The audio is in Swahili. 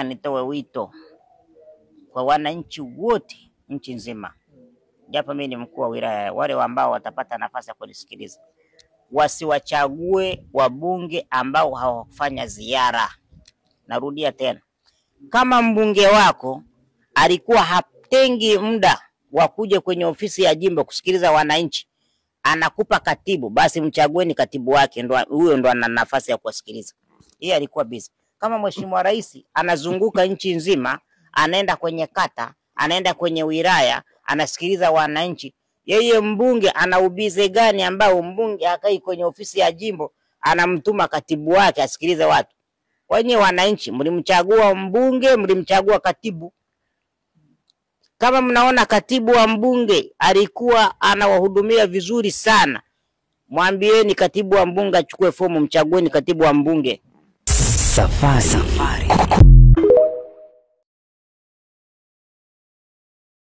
Nitoe wito kwa wananchi wote nchi nzima, japo mimi ni mkuu wa wilaya, wale ambao watapata nafasi ya kunisikiliza wasiwachague wabunge ambao hawafanya ziara. Narudia tena, kama mbunge wako alikuwa hatengi muda wa kuja kwenye ofisi ya jimbo kusikiliza wananchi, anakupa katibu, basi mchagueni katibu wake, huyo ndo ana nafasi ya kuwasikiliza. Yeye alikuwa busy. Kama Mheshimiwa Rais anazunguka nchi nzima, anaenda kwenye kata, anaenda kwenye wilaya, anasikiliza wananchi, yeye mbunge ana ubize gani ambao mbunge akai kwenye ofisi ya jimbo anamtuma katibu wake asikilize watu? Wenye wananchi mlimchagua mbunge, mlimchagua katibu. Kama mnaona katibu wa mbunge alikuwa anawahudumia vizuri sana, mwambieni katibu wa mbunge achukue fomu, mchagueni katibu wa mbunge. Safari.